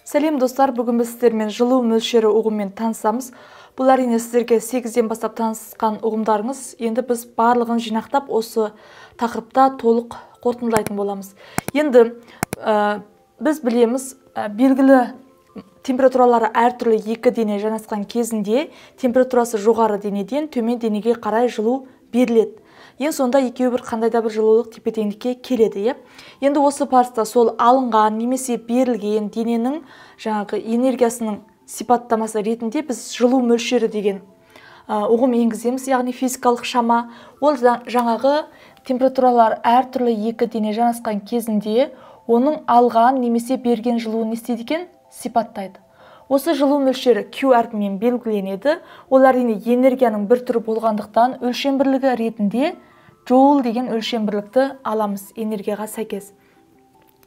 Сәлем достар, бүгін біз сіздермен жылу мөлшері ұғымымен танысамыз. Бұл әрине сіздерге 8-ден бастап танысқан ұғымдарыңыз. Енді біз барлығын жинақтап осы тақырыпта толық қорытындылайтын боламыз. Енді біз білеміз, белгілі температуралары әртүрлі екі дене жанасқан кезінде температурасы жоғары денеден төмен денеге қарай жылу беріледі. Ең сонда екеуі бір қандай да бір жылулық тепе-теңдікке келеді. Енді осы парста сол алынған немесе берілген дененің жаңағы энергиясының сипаттамасы ретінде біз жылу мөлшері деген ұғым енгіземіз, яғни физикалық шама. Ол жаңағы температуралар әртүрлі екі дене жанасқан кезінде оның алған немесе берген жылуын не істейді екен? Сипаттайды. Осы жылу мөлшері Q әрпімен белгіленеді. Ол әрине энергияның бір түрі болғандықтан өлшем бірлігі ретінде джоул деген өлшем бірлікті аламыз энергияға сәйкес.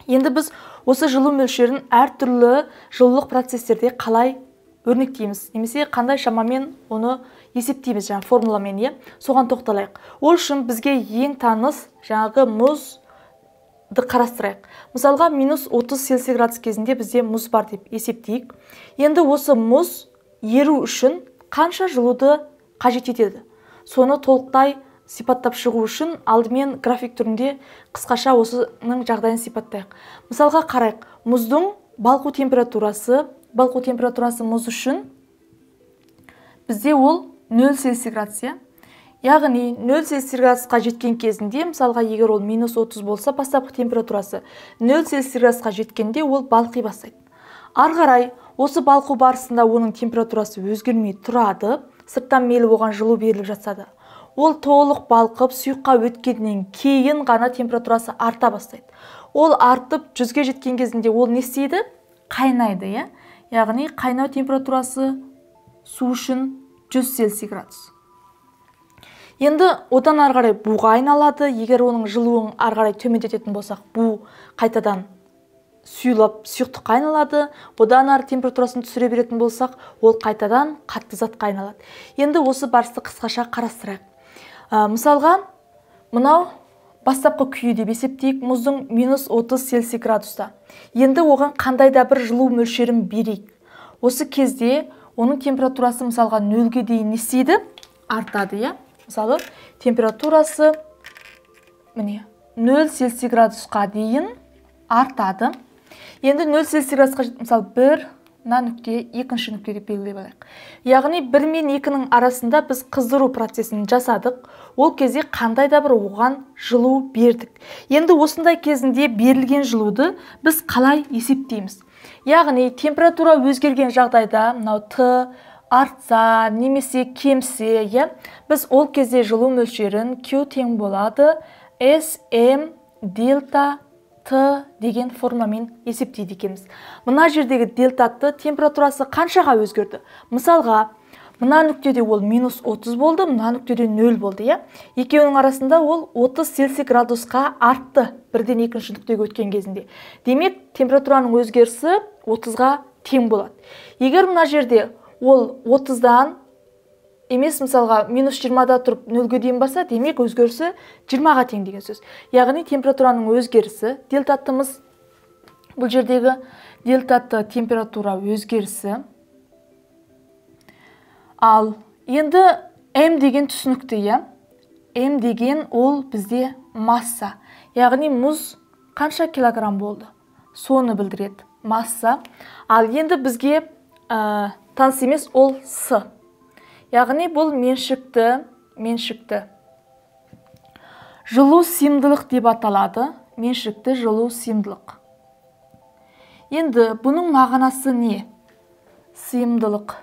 Енді біз осы жылу мөлшерін әртүрлі жылулық процестерде қалай өрнектейміз, немесе қандай шамамен оны есептейміз, жаңа формуламен, соған тоқталайық. Ол үшін бізге ең таныс жаңағы мұзды қарастырайық. Мысалға, -30 Цельсий градус кезінде бізде мұз бар деп есептейік. Енді осы мұз еру үшін қанша жылуды қажет етеді? Соны толықтай сипаттап шығу үшін алдымен график түрінде қысқаша осының жағдайын сипаттайық. Мысалға қарайық, мұздың балқу температурасы мұз үшін бізде ол 0 Цельсий градус. Яғни 0 Цельсий градусқа жеткен кезінде, мысалға егер ол -30 болса, бастапқы температурасы 0 Цельсий градусқа жеткенде ол балқи бастайды. Ары қарай осы балқу барысында оның температурасы өзгермей тұрады, сырттан мейлі оған жылу беріліп жатса да. Ол толық балқып, сұйыққа өткеннен кейін ғана температурасы арта бастайды. Ол артып 100-ге жеткен кезінде ол не істейді? Қайнайды. Яғни қайнау температурасы су үшін 100 Цельсий градус. Енді одан ары қарай буға айналады. Егер оның жылуын ары қарай төмендететін болсақ, бу қайтадан сұйылып сұйықтыққа айналады. Одан ары температурасын түсіре беретін болсақ, ол қайтадан қатты затқа айналады. Енді осы барысты қысқаша қарастырайық. Мысалға, мынау бастапқы күйі деп есептейік, мұздың -30 Цельсий градуста. Енді оған қандай да бір жылу мөлшерін берейік. Осы кезде оның температурасы мысалға 0-ге дейін не істейді? Артады. Мысалы, температурасы 0 Цельсий градусқа дейін артады. Енді 0 Цельсий градусқа мысалы 1 нүкте, екінші нүкте деп белгілеп алайық. Яғни 1 мен 2-нің арасында біз қыздыру процесін жасадық. Ол кезде қандай да бір оған жылу бердік. Енді осындай кезінде берілген жылуды біз қалай есептейміз? Яғни температура өзгерген жағдайда, мынау Т артса, немесе кемсе, біз ол кезде жылу мөлшерін Q тең болады SM дельта Т деген формамен есептейді екенбіз. Мына жердегі дельта Т температурасы қаншаға өзгерді? Мысалға, мына нүктеде ол -30 болды, мына нүктеде 0 болды. Екеуінің арасында ол 30 Цельсий градусқа артты бірден екінші нүктеге өткен кезінде. Демек, температураның өзгерісі 30-ға тең болады. Егер мына жерде ол 30-дан емес, мысалға, -20-да тұрып 0-ге дейін барса, демек өзгерісі 20-ға тең деген сөз. Яғни температураның өзгерісі, дельта Тымыз, бұл жердегі дельта Т температура өзгерісі. Ал енді М деген түсінікті, М деген ол бізде масса. Яғни мұз қанша килограмм болды? Соны білдіреді, масса. Ал енді бізге таныс емес, ол С. Яғни бұл меншікті жылу сыйымдылық деп аталады. Меншікті жылу сыйымдылық. Енді бұның мағынасы не? Сыйымдылық.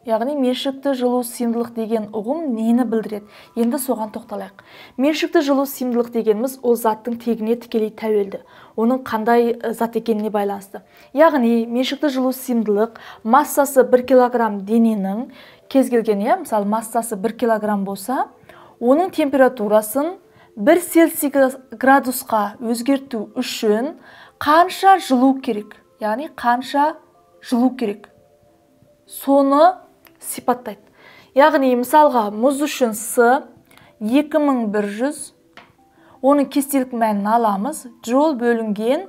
Яғни меншікті жылу сыйымдылық деген ұғым нені білдіреді? Енді соған тоқталайық. Меншікті жылу сыйымдылық дегеніміз ол заттың тегіне тікелей тәуелді. Оның қандай зат екеніне байланысты. Яғни меншікті жылу сыйымдылық массасы 1 килограмм дененің кез келген, мысалы массасы 1 килограмм болса, оның температурасын 1 Цельсий градусқа өзгерту үшін қанша жылу керек? Яғни қанша жылу керек? Соны сипаттайды. Яғни мысалға мұз үшін С 2100, оның кестелік мәнін аламыз. Джоул бөлінген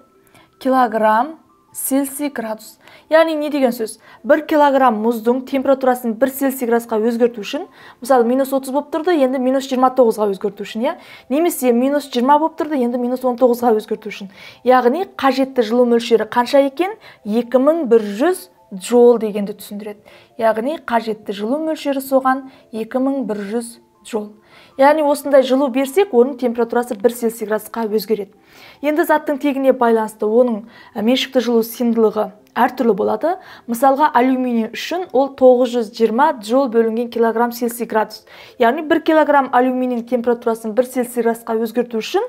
килограмм Цельсий градус. Яғни не деген сөз? 1 килограмм мұздың температурасын 1 Цельсий градусқа өзгерту үшін, мысалы, -30 болып тұрды, енді -29-ға өзгерту үшін, немесе -20 болып тұрды, енді -19-ға өзгерту үшін. Яғни қажетті жылу мөлшері қанша екен? 2100 джоул дегенді түсіндіреді. Яғни қажетті жылу мөлшері соған 2100 джоул. Яғни осындай жылу берсек, оның температурасы 1 Цельсий градусқа өзгереді. Енді заттың тегіне байланысты оның меншікті жылу сыйымдылығы әртүрлі болады. Мысалға, алюминий үшін ол 920 джоул бөлінген килограмм Цельсий градус. Яғни 1 килограмм алюминийдің температурасын 1 Цельсий градусқа өзгерту үшін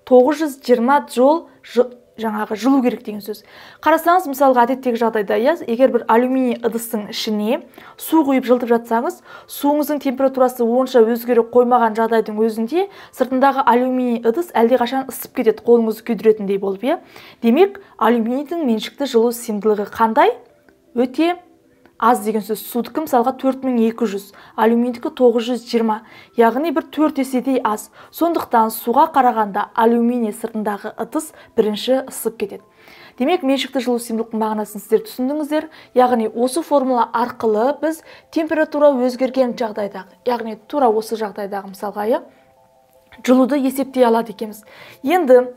920 джоул жылу керек деген сөз. Қарасаңыз, мысалға, әдеттегі жағдайда, егер бір алюминий ыдыстың ішіне су құйып жылытып жатсаңыз, суыңыздың температурасы онша өзгере қоймаған жағдайдың өзінде сыртындағы алюминий ыдыс әлдеқашан ысып кетеді, қолыңызды күйдіретіндей болып, Демек, алюминийдің меншікті жылу сыйымдылығы қандай? Өте аз деген сөз. Судікі мысалға 4200, алюминийдікі 920, яғни бір 4 еседей аз. Сондықтан суға қарағанда алюминий сыртындағы ыдыс бірінші ысып кетеді. Демек, меншікті жылу сыйымдылықтың мағынасын сіздер түсіндіңіздер. Яғни осы формула арқылы біз температура өзгерген жағдайдағы, яғни тура осы жағдайдағы мысалға жылуды есептей алады екенбіз. Енді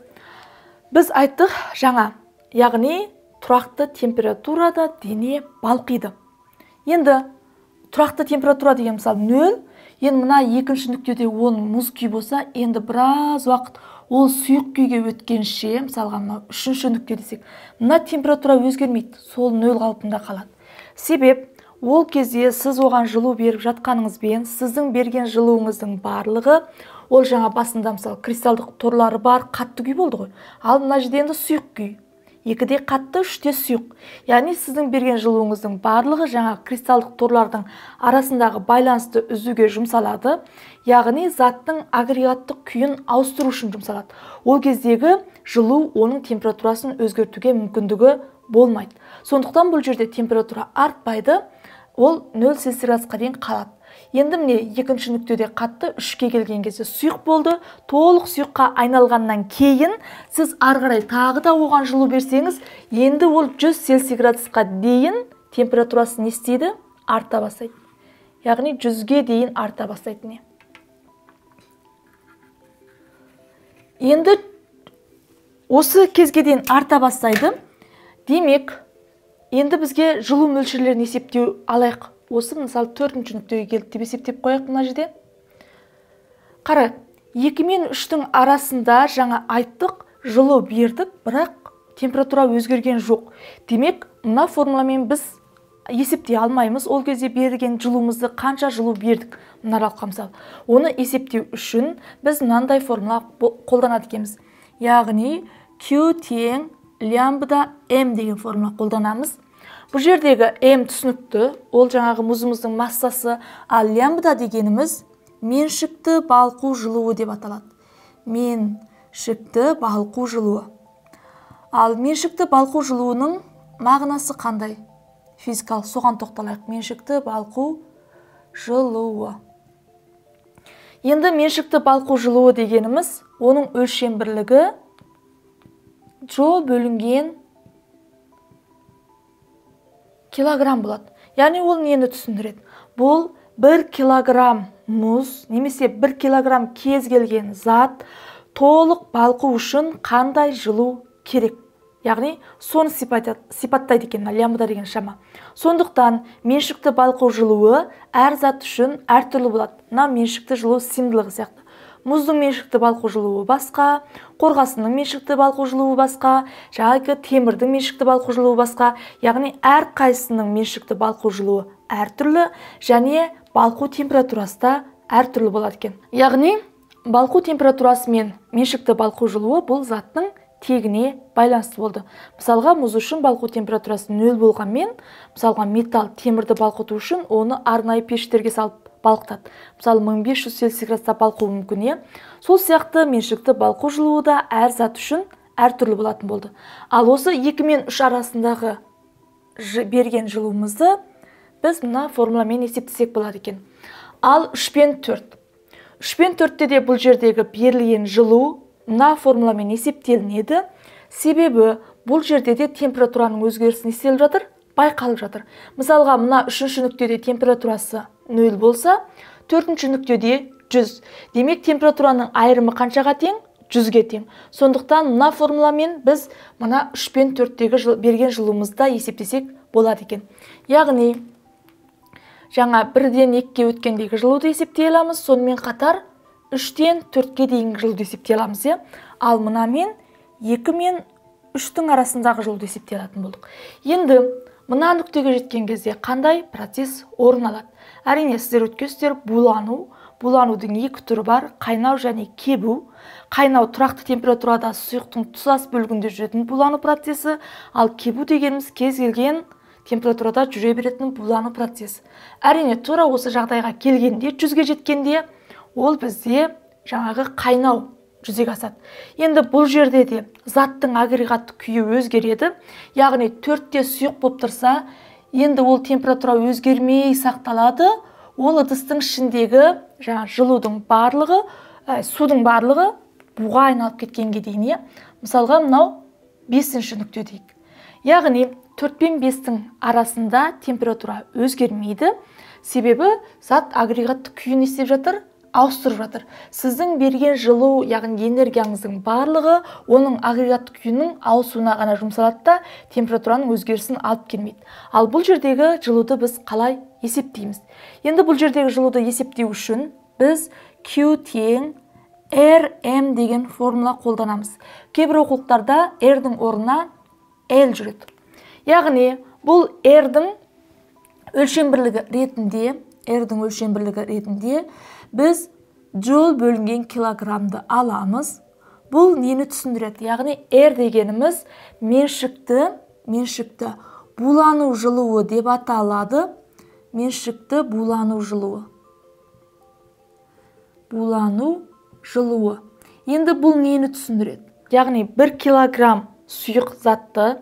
біз айттық жаңа, яғни тұрақты температурада дене балқиды. Енді тұрақты температура деген мысалы 0, енді мына екінші нүктеде оның мұз күй болса, енді біраз уақыт ол сұйық күйге өткенше, мысалға үшінші нүкте десек, мына температура өзгермейді, сол 0 қалпында қалады. Себеп, ол кезде сіз оған жылу беріп жатқаныңызбен, сіздің берген жылуыңыздың барлығы, ол жаңа басында мысалы кристалдық торлары бар қатты күй болды ғой. Ал мына жерде енді сұйық күй. 2-де қатты, 3-те сұйық. Яғни сіздің берген жылуыңыздың барлығы жаңа кристалдық торлардың арасындағы байланысты үзуге жұмсалады. Яғни заттың агрегаттық күйін ауыстыру үшін жұмсалады. Ол кездегі жылу оның температурасын өзгертуге мүмкіндігі болмайды. Сондықтан бұл жерде температура артпайды, ол 0 Цельсий градусқа дейін қалады. Енді міне екінші нүктеде қатты 3-ке келген кезде сұйық болды, толық сұйыққа айналғаннан кейін сіз арғарай тағы да оған жылу берсеңіз, енді ол 100 Цельсий градусқа дейін температурасын не істейді? Арта бастайды. Яғни 100-ге дейін арта бастайды. Енді осы кезге дейін арта бастайды. Демек, енді бізге жылу мөлшерлерін есептеу алайық. Осы мысалы 4-ші нүктеге келді деп есептеп қояйық мына жерде. Қара, 2 мен 3-тің арасында жаңа айттық, жылу бердік, бірақ температура өзгерген жоқ. Демек, мына формуламен біз есептей алмаймыз. Ол кезде берген жылуымызды қанша жылу бердік мына аралыққа мысалы. Оны есептеу үшін біз мынандай формула қолданады екенбіз. Яғни Q тең лямбда М деген формула қолданамыз. Бұл жердегі М түсінікті, ол жаңағы мұзымыздың массасы, ал лямбда дегеніміз меншікті балқу жылуы деп аталады. Меншікті балқу жылуы. Ал меншікті балқу жылуының мағынасы қандай? Физикалық, соған тоқталайық. Меншікті балқу жылуы. Енді меншікті балқу жылуы дегеніміз, оның өлшем бірлігі джоул бөлінген килограмм болады. Яғни ол нені түсіндіреді? Бұл 1 килограмм мұз, немесе 1 килограмм кез келген зат толық балқу үшін қандай жылу керек? Яғни соны сипаттайды екен лямбда деген шама. Сондықтан меншікті балқу жылуы әр зат үшін әртүрлі болады. Мына меншікті жылу сыйымдылығы сияқты. Мұздың меншікті балқу жылуы басқа, қорғасынның меншікті балқу жылуы басқа, жаңағы темірдің меншікті балқу жылуы басқа. Яғни әр қайсының меншікті балқу жылуы әртүрлі, және балқу температурасы да әртүрлі болады екен. Яғни балқу температурасы мен меншікті балқу жылуы бұл заттың тегіне байланысты болды. Мысалға, мұз үшін балқу температурасы 0 болғанмен, мысалға металл темірді балқыту үшін оны арнайы пештерге салып балқытады. Мысалы, 1500 Цельсий градуста балқуы мүмкін. Сол сияқты меншікті балқу жылуы да әр зат үшін әртүрлі болатын болды. Ал осы 2 мен 3 арасындағы берген жылуымызды біз мына формуламен есептесек болады екен. Ал 3 пен 4. 3 пен 4-те де бұл жердегі берілген жылу мына формуламен есептелінеді. Себебі бұл жерде де температураның өзгерісі не істеліп жатыр? Байқалып жатыр. Мысалға, мына 3-ші нүктеде температурасы 0 болса, 4-ші нүктеде 100. Демек, температураның айырымы қаншаға тең? 100-ге тең. Сондықтан мына формуламен біз мына 3 пен 4-тегі берген жылуымызда есептесек болады екен. Яғни, жаңа 1-ден 2-ге өткендегі жылуды есептей аламыз, сонымен қатар 3-тен 4-ге дейінгі жылуды есептей аламыз. Ал мынамен 2 мен 3-тің арасындағы жылуды есептей алатын болдық. Енді мына нүктеге жеткен кезде қандай процесс орын алады? Әрине, сіздер өткенсіздер булану. Буланудың екі түрі бар: қайнау және кебу. Қайнау тұрақты температурада сұйықтың тұтас бөлігінде жүретін булану процесі, ал кебу дегеніміз кез келген температурада жүре беретін булану процесі. Әрине, тура осы жағдайға келгенде, 100-ге жеткенде, ол бізде жаңағы қайнау жүзеге асады. Енді бұл жерде де заттың агрегаттық күйі өзгереді. Яғни 4-те сұйық болып тұрса, енді ол температура өзгермей сақталады. Ол ыдыстың ішіндегі жылудың барлығы, судың барлығы буға айналып кеткенге дейін. Мысалға, мынау 5-ші нүкте дейік. Яғни 4 пен 5-тің арасында температура өзгермейді. Себебі зат агрегаттық күйін істеп жатыр, ауыстырып жатыр. Сіздің берген жылу, яғни энергияңыздың барлығы оның агрегаттық күйінің ауысуына ғана жұмсалады да, температураның өзгерісін алып келмейді. Ал бұл жердегі жылуды біз қалай есептейміз? Енді бұл жердегі жылуды есептеу үшін біз Q тең RM деген формула қолданамыз. Кейбір оқулықтарда R-дің орнына L жүреді. Яғни, бұл R-дің өлшем бірлігі ретінде біз джоул бөлінген килограммды аламыз. Бұл нені түсіндіреді? Яғни, R дегеніміз меншікті булану жылуы деп аталады. Меншікті булану жылуы. Енді бұл нені түсіндіреді? Яғни, 1 килограмм сұйық затты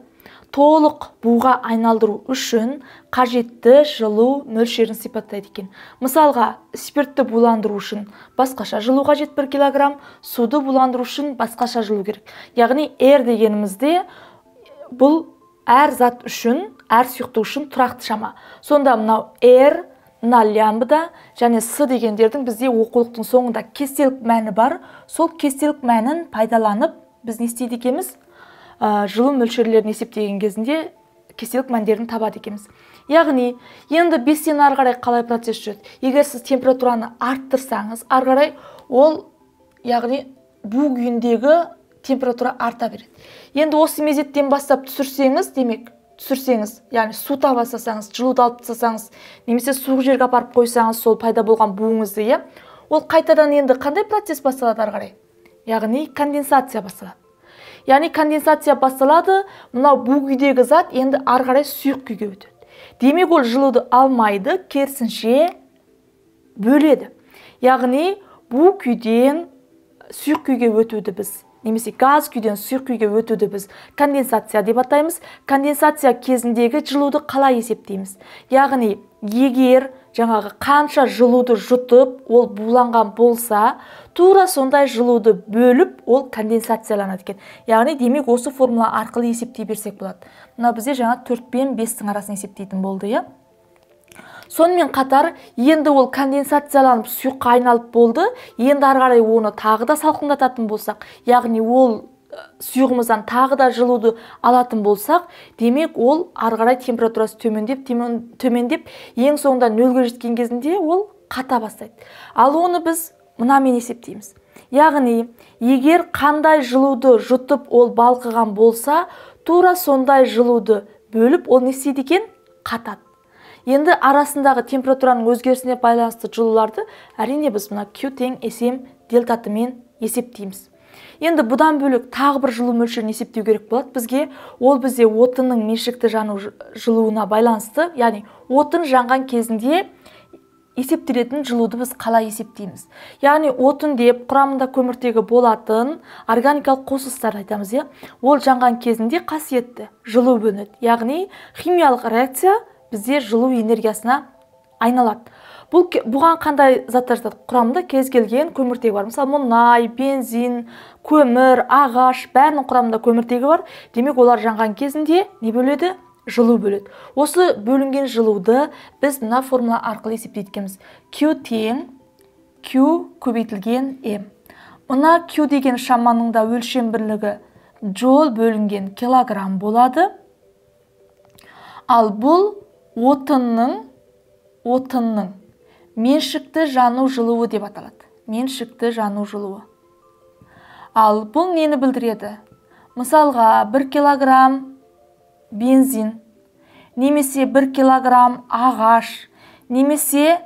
толық буға айналдыру үшін қажетті жылу мөлшерін сипаттайды екен. Мысалға, спиртті буландыру үшін басқаша жылу қажет 1 килограмм, суды буландыру үшін басқаша жылу керек. Яғни, R дегенімізде бұл әр зат үшін, әр сұйықтық үшін тұрақты шама. Сонда мынау R, мына лямбда және С дегендердің бізде оқулықтың соңында кестелік мәні бар. Сол кестелік мәнін пайдаланып, біз не істейді екенбіз? Жылу мөлшерлерін есептеген кезінде кестелік мәндерін табады екенбіз. Яғни, енді 5-тен ары қарай қалай процесс жүреді? Егер сіз температураны арттырсаңыз, ары қарай ол, яғни, бу күйіндегі температура арта береді. Енді осы мезеттен бастап түсірсеңіз, яғни суыта бастасаңыз, жылуды алып тастасаңыз, немесе суық жерге апарып қойсаңыз, сол пайда болған буыңызды, ол қайтадан енді қандай процесс басталады ары қарай? Яғни, конденсация басталады. Яғни, конденсация басталады, мынау бу күйдегі зат енді ары қарай сұйық күйге өтеді. Демек, ол жылуды алмайды, керісінше бөледі. Яғни, бу күйден сұйық күйге өтуді біз, немесе газ күйден сұйық күйге өтуді біз конденсация деп атаймыз. Конденсация кезіндегі жылуды қалай есептейміз? Яғни, егер жаңағы қанша жылуды жұтып, ол буланған болса, тура сондай жылуды бөліп, ол конденсацияланады екен. Яғни, демек, осы формула арқылы есептей берсек болады. Мына бізде жаңа 4 пен 5-тің арасын есептейтін болды, Сонымен қатар, енді ол конденсацияланып сұйыққа айналып болды. Енді ары қарай оны тағы да салқындататын болсақ, яғни ол сұйығымыздан тағы да жылуды алатын болсақ, демек, ол ары қарай температурасы төмендеп, ең соңында 0-ге жеткен кезінде ол қата бастайды. Ал оны біз мынамен есептейміз. Яғни, егер қандай жылуды жұтып ол балқыған болса, тура сондай жылуды бөліп, ол не істейді екен? Қатады. Енді арасындағы температураның өзгерісіне байланысты жылуларды әрине біз мына Q тең SM дельтатымен есептейміз. Енді бұдан бөлек тағы бір жылу мөлшерін есептеу керек болады бізге. Ол бізде отынның меншікті жану жылуына байланысты, яғни отын жанған кезінде есептелетін жылуды біз қалай есептейміз? Яғни отын деп құрамында көміртегі болатын органикалық қосылыстарды айтамыз, Ол жанған кезінде қасиетті жылу бөлінеді. Яғни химиялық реакция бізде жылу энергиясына айналады. Бұған қандай заттар жатады? Құрамында кез келген көміртегі бар. Мысалы, мұнай, бензин, көмір, ағаш, бәрінің құрамында көміртегі бар. Демек, олар жанған кезінде не бөледі? Жылу бөледі. Осы бөлінген жылуды біз мына формула арқылы есептейді. Q тең Q көбейтілген M. Мына Q деген шаманың да өлшем бірлігі джол бөлінген килограмм болады. Ал бұл отынның меншікті жану жылуы деп аталады. Меншікті жану жылуы. Ал бұл нені білдіреді? Мысалға, 1 килограмм бензин, немесе 1 килограмм ағаш, немесе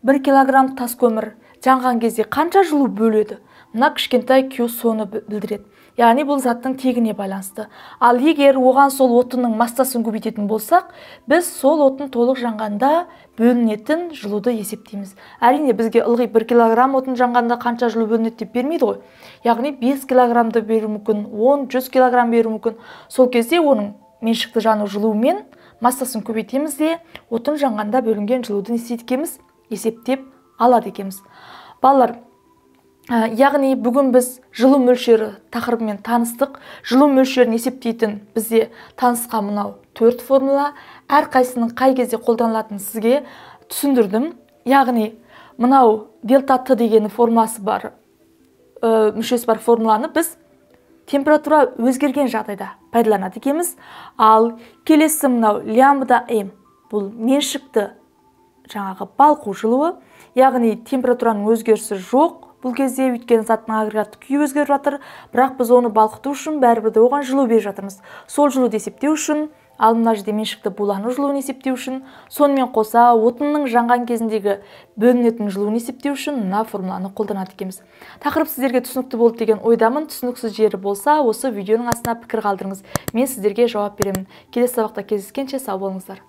1 килограмм тас көмір жанған кезде қанша жылу бөледі? Мына кішкентай Q соны білдіреді. Яғни бұл заттың тегіне байланысты. Ал егер оған сол отынның массасын көбейтетін болсақ, біз сол отын толық жанғанда бөлінетін жылуды есептейміз. Әрине бізге ылғи 1 килограмм отын жанғанда қанша жылу бөлінеді деп бермейді ғой. Яғни 5 килограммды беру мүмкін, 10-100 килограмм беру мүмкін. Сол кезде оның меншікті жану жылуымен массасын көбейтеміз де, отын жанғанда бөлінген жылуды есептеп алады екенбіз. Балалар, яғни бүгін біз жылу мөлшері тақырыбымен таныстық. Жылу мөлшерін есептейтін бізде танысқан мынау 4 формула. Әрқайсының қай кезде қолданылатынын сізге түсіндірдім. Яғни мынау дельта Т деген формуласы бар, мүшесі бар формуланы біз температура өзгерген жағдайда пайдаланады екенбіз. Ал келесі мынау лямбда М, бұл меншікті жаңағы балқу жылуы. Яғни температураның өзгерісі жоқ. Бұл кезде өйткені заттың агрегаттық күйі өзгеріп жатыр, бірақ біз оны балқыту үшін бәрібір де оған жылу беріп жатырмыз. Сол жылуды есептеу үшін, ал мына жерде меншікті булану жылуын есептеу үшін, сонымен қоса отынның жанған кезіндегі бөлінетін жылуын есептеу үшін мына формуланы қолданады екенбіз. Тақырып сіздерге түсінікті болды деген ойдамын. Түсініксіз жері болса, осы видеоның астына пікір қалдырыңыз. Мен сіздерге жауап беремін. Келесі сабақта кездескенше сау болыңыздар.